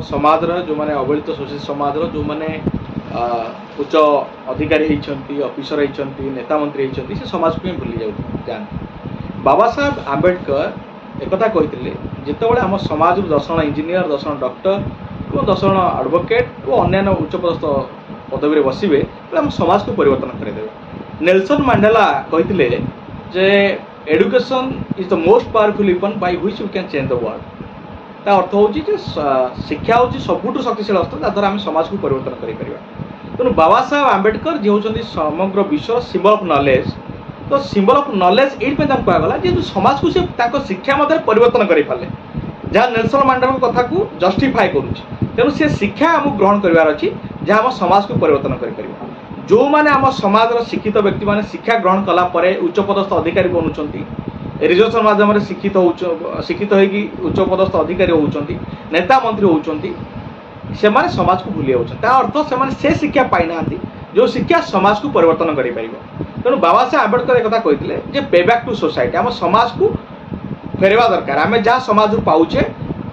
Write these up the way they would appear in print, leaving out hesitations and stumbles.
समाज जो मैंने अवहेलित शोषित समाज जो मैंने उच्च अधिकारी होती ऑफिसर होती नेता मंत्री होती से समाज को भूली जाते। बाबा साहेब आंबेडकर एक कहते जितेबाला आम समाज 10 जण इंजीनियर 10 जण डॉक्टर और 10 जण एडवोकेट और अन्य उच्चपदस्थ पदवी बसवे आम समाज को परिवर्तन करदे। नेल्सन मंडेला कहते जे education is the most powerful weapon by which we can change the world. ता अर्थ होची जे शिक्षा होची सबुठु शक्तिशाली अस्त्र जद्वारा आम समाज को परिवर्तन करें। तेणु बाबा साहेब आंबेडकर जी होती समग्र विश्व सिंबल ऑफ नॉलेज। तो सिंबल ऑफ नॉलेज ये कहगला जे समाज को से शिक्षा मध्य परिवर्तन कर पारे जहाँ नेल्सन मंडेला कथा को जस्टिफाई करुच्ची। तेणु से शिक्षा आमको ग्रहण करार अच्छी जहाँ आम समाज को परिवर्तन कर जो मैंने आम समाज शिक्षित व्यक्ति मैंने शिक्षा ग्रहण कलापर उच्चपदस्थ अधिकारी बनूँ रिजर्वेशन माध्यम शिक्षित होगी उच्चपदस्थ अधिकारी होती नेता मंत्री होती से माने समाज को भूली जाऊँ अर्थ से शिक्षा पाई ना जो शिक्षा समाज को परिवर्तन कर। तेणु बाबा साहेब आंबेडकर एक कहते जे पे बैक टू सोसाइटी आम समाज को फेरवा दरकार आम जहाँ समाज पाऊे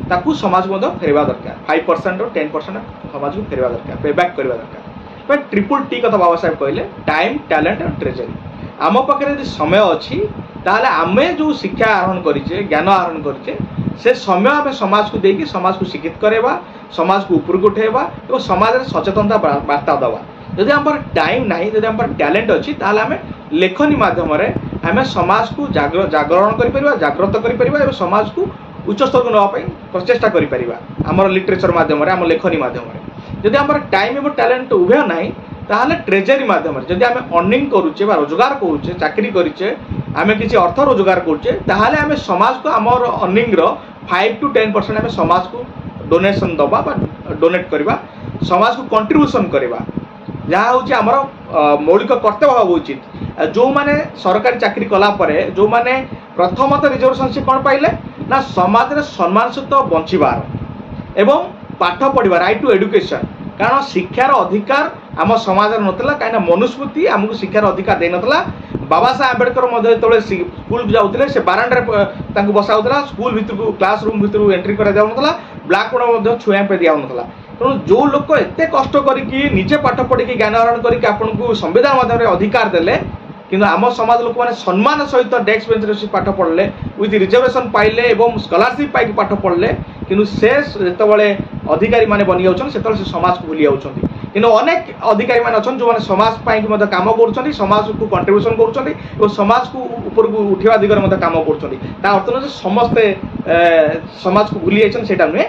ताकू समाज को फेरवा दरकार 5% और 10% समाज को फेरवा दरकार पे बैक करवा दरकार। ट्रिपल टी कथा बाबा साहेब कहले टाइम टैलेंट और ट्रेजरी आम पाखे यदि समय अच्छी ताहले आमे जो शिक्षा आहरण करिचे ज्ञान आहरण करिचे से समय आम समाज को देकी समाज को शिक्षित करवा समाज को ऊपर उठेवा और समाज में सचेतनता वार्ता दवा। जदि आम टाइम ना जदि आम टैलेंट अच्छी ताहले आम लेखनी माध्यम आम समाज को जागरण कर जागृत कर समाज को उच्च स्तर को नापी प्रचेषा कर लिटरेचर माध्यम आम लेखनी माध्यम जदि आम टाइम और टैलेंट उभय ना ताहले ट्रेजरी माध्यम जदि आम अर्निंग करुचे रोजगार करुचे चाकरी करें आम किसी अर्थ रोजगार करुचे ताहले आम समाज को आम अर्निंग 5 to 10% आम समाज को डोनेशन दबा डोनेट करवा समाज को कंट्रीब्यूशन करवा जहाँ हूँ आमर मौलिक कर्तव्य हवा उचित। जो मैंने सरकारी चाकरी कलापर जो मैंने प्रथमतः रिजर्वेशन से कौन पाइले ना समाज में सम्मान सहित बंचबार एवं पाठ पढ़ा राइट टू एजुकेशन कारण शिक्षार अधिकार आम समाज नाला कहीं मनुस्मृति आमको शिक्षार अधिकार दे नाला। बाबा साहेब आंबेडकर जो स्कूल जाते से बारांडे बसाऊला स्कूल भितर को क्लासरूम भितर एंट्री कर ब्लाक बोर्ड छुआ पे दिया तेणु जो लोक एत कष्ट करके पाठ पढ़ी ज्ञान आहरण कर संविधान माध्यम अधिकार देले किंतु आम समाज लोक मैंने सम्मान सहित डेस्क बेंच पाठ पढ़ले विथ रिजर्वेशन पाइले और स्कॉलरशिप पाई पाठ पढ़ले किंतु से जितेबाला अधिकारी माने बनी जाऊँ से समाज को भूली जाऊँ। किंतु अनेक अधिकारी मैंने अच्छा जो मैंने समाज पाई काम कर समाज को कंट्रीब्यूशन कर समाज को ऊपर को उठा दिगरे काम कर समस्ते समाज को भूली जाइए नुहे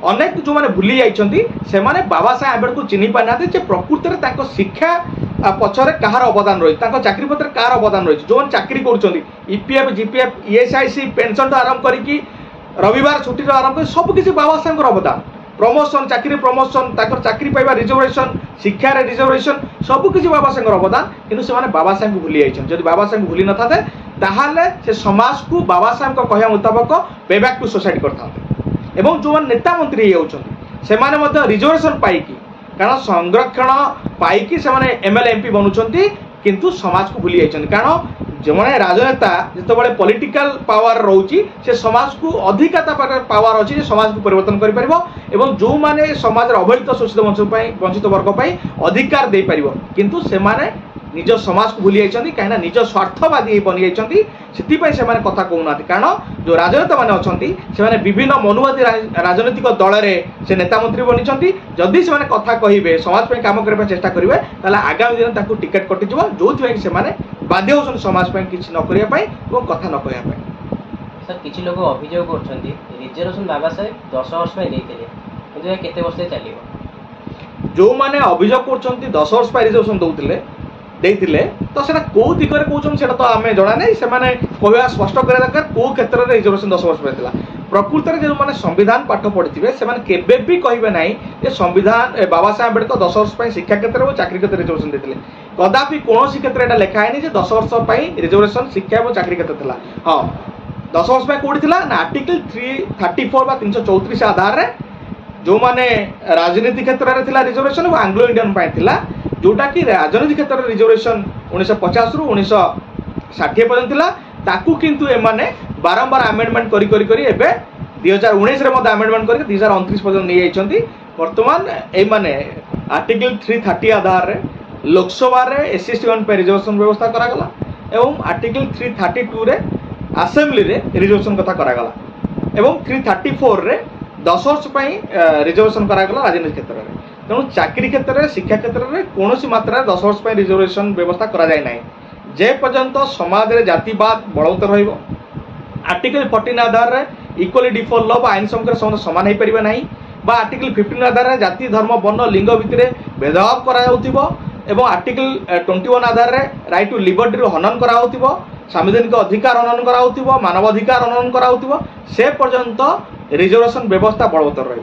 अनेक जो मैंने भूली जाइए बाबा साहेब आंबेडकर चिन्ह पाई ना प्रकृत में शिक्षा पछरे कहार अवदान रही चाकरी पत्र कहार अवदान रही जो चाकरी कर ईपीएफ जीपीएफ ईएसआईसी पेंशन आरंभ करके रविवार छुट्टी आरंभ कर सबकि बाबा साहेब अवदान प्रमोशन चाकरी प्रमोशन चाकरी पाइबा रिजर्वेशन शिक्षा रिजर्वेशन सबकि बाबा साहेब अवदान किंतु से बाबा साहेब को भूली जाइए। जब बाबा साहेब भूली न था ताहले से समाज को बाबा साहेब कहया मुताबक पे बैक टू सोसाइटी करते एवं जो नेता मंत्री होती से रिजर्वेशन पाइकी कारण संरक्षण पाइकी से एमएलए एमपी बनुंट किंतु समाज को भूली जाइए कारण जो मैंने राजनेता जितेबाला पॉलिटिकल पावर रोची से समाज को अधिकता पावर अच्छी समाज को परिवर्तन कर जो मैंने समाज अवहेलित शोषित वंचित वर्ग अधिकार दे पार किंतु से निज समाज को भूली जाइए कहीं निज स्वार्थवादी बनी जाइए से कथा कहूना कारण जो राजनेता मैंने अच्छा से विभिन्न मनुवादी राजनीतिक दल से नेता मंत्री बनी जदि से कथा कहे समाज कम करने चेष्टा करेंगे आगामी दिन टिकेट कटिज जो से बाध्य होती समाज किसी न करने कथा न कहना। सर किसी लोग अभियोग कर रिजर्वेशन बाबा साहेब 10 वर्ष देते केते वर्ष चलो जो मैंने अभियोग कर 10 वर्ष रिजर्वेशन देते तो सेटा कौ दिगरे कहते से तो आम जना नहीं से कहवा स्पष्ट करा दरकार कौ क्षेत्र में रिजर्वेशन 10 वर्ष पाई प्रकृत में जो मैंने संविधान पाठ पढ़ी थे से भी कहे ना कि संविधान बाबा साहेब आंबेडकर 10 वर्ष शिक्षा क्षेत्र और चाकरी क्षेत्र रिजर्वेशन देते कदापि कौन क्षेत्र में लिखाए 10 वर्ष रिजर्वेशन शिक्षा और चाकरी क्षेत्र था। हाँ 10 वर्ष कौटी ना आर्टिकल 334 334 आधार में जो मैंने राजनीति क्षेत्र में रिजर्वेशन और आंग्लो इंडियन जोटा कि राजनीति क्षेत्र में रिजर्वेशन 1950 रु 1960 पर्यंत ताकू किंतु एमाने बारंबार आमेंडमेंट करी करी करी एबे 2019 रे मध्य आमेंडमेंट करके 2029 पर्यंत नहीं जाइछंती। वर्तमान ए माने आर्टिकल 330 आधार रे लोकसभा रे एससी एसटी वन पे रिजर्वेशन व्यवस्था करा गला एवं आर्टिकल 332 रे असेंबली रे रिजर्वेशन कथा करा गला एवं 334 रे 10 वर्ष पई रिजर्वेशन करा गला राजनीति क्षेत्र रे। तेणु चाकरी क्षेत्र रे शिक्षा क्षेत्र रे कोनोसी मात्रा 10 वर्ष पई रिजर्वेशन व्यवस्था करा जाय नै जे पर्यंत समाज रे जातिवाद बळवतर रहइबो। आर्टिकल 14 आधार रे इक्वालिटी फॉर लॉ आईन समग्र समान हो पारे ना बा आर्टिकल 15 आधार में जाति धर्म वर्ण लिंग भितर भेदभाव करा एवं आर्टिकल 21 आधार में राइट टू लिबर्टी हनन करा संवैधानिक अधिकार हनन करा मानवाधिकार हनन करा से पर्यंत रिजर्वेशन व्यवस्था बलवत्तर रही।